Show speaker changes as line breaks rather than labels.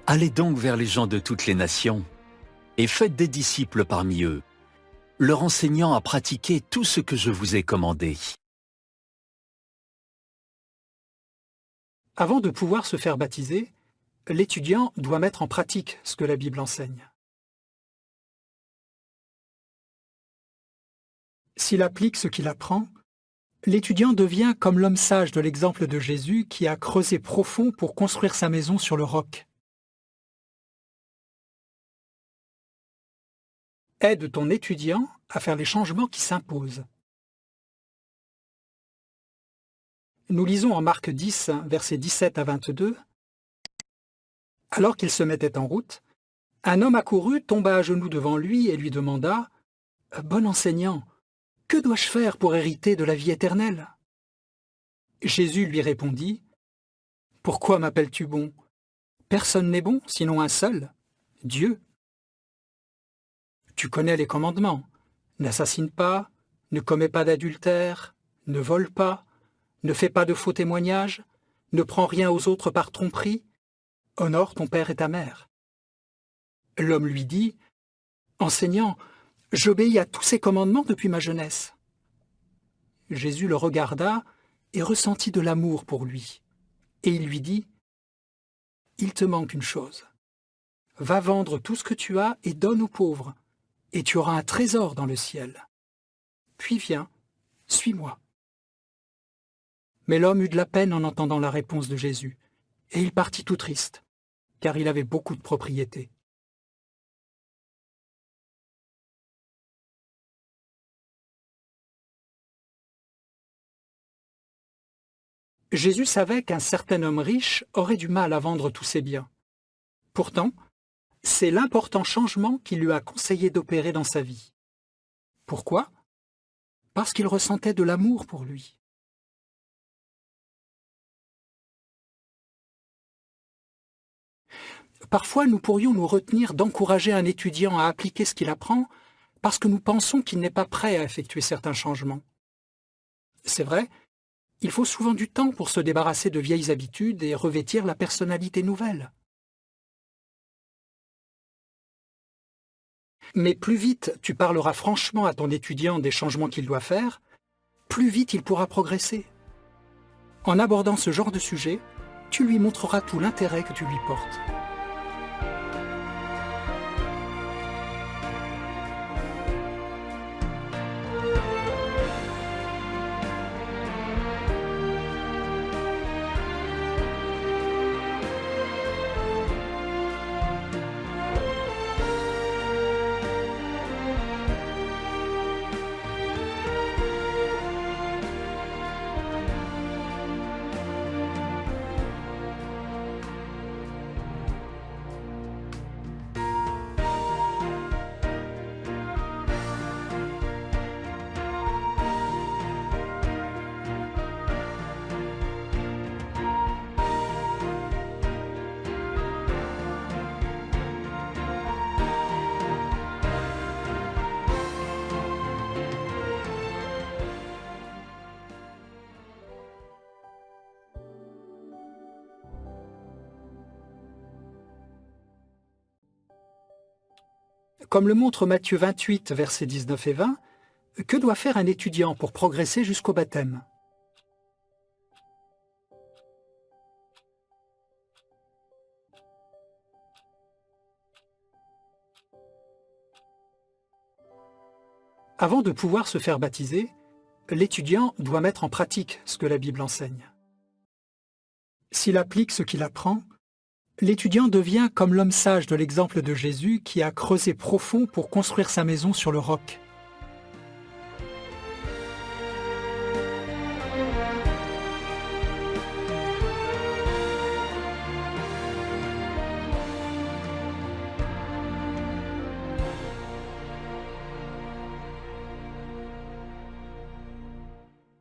Allez donc vers les gens de toutes les nations, et faites des disciples parmi eux, leur enseignant à pratiquer tout ce que je vous ai commandé.
Avant de pouvoir se faire baptiser, l'étudiant doit mettre en pratique ce que la Bible enseigne. S'il applique ce qu'il apprend, l'étudiant devient comme l'homme sage de l'exemple de Jésus qui a creusé profond pour construire sa maison sur le roc. Aide ton étudiant à faire les changements qui s'imposent. Nous lisons en Marc 10, versets 17 à 22. « Alors qu'il se mettait en route, un homme accourut, tomba à genoux devant lui et lui demanda « Bon enseignant, que dois-je faire pour hériter de la vie éternelle ?» Jésus lui répondit « Pourquoi m'appelles-tu bon? Personne n'est bon, sinon un seul, Dieu. Tu connais les commandements. N'assassine pas, ne commets pas d'adultère, ne vole pas, ne fais pas de faux témoignages, ne prends rien aux autres par tromperie, honore ton père et ta mère. » L'homme lui dit « Enseignant, j'obéis à tous ces commandements depuis ma jeunesse. » Jésus le regarda et ressentit de l'amour pour lui. Et il lui dit « Il te manque une chose. Va vendre tout ce que tu as et donne aux pauvres, et tu auras un trésor dans le ciel. Puis viens, suis-moi. » Mais l'homme eut de la peine en entendant la réponse de Jésus, et il partit tout triste, car il avait beaucoup de propriétés. Jésus savait qu'un certain homme riche aurait du mal à vendre tous ses biens. Pourtant, c'est l'important changement qu'il lui a conseillé d'opérer dans sa vie. Pourquoi? Parce qu'il ressentait de l'amour pour lui. Parfois, nous pourrions nous retenir d'encourager un étudiant à appliquer ce qu'il apprend parce que nous pensons qu'il n'est pas prêt à effectuer certains changements. C'est vrai, il faut souvent du temps pour se débarrasser de vieilles habitudes et revêtir la personnalité nouvelle. Mais plus vite tu parleras franchement à ton étudiant des changements qu'il doit faire, plus vite il pourra progresser. En abordant ce genre de sujet, tu lui montreras tout l'intérêt que tu lui portes. Comme le montre Matthieu 28, versets 19 et 20, que doit faire un étudiant pour progresser jusqu'au baptême? Avant de pouvoir se faire baptiser, l'étudiant doit mettre en pratique ce que la Bible enseigne. S'il applique ce qu'il apprend, l'étudiant devient comme l'homme sage de l'exemple de Jésus qui a creusé profond pour construire sa maison sur le roc.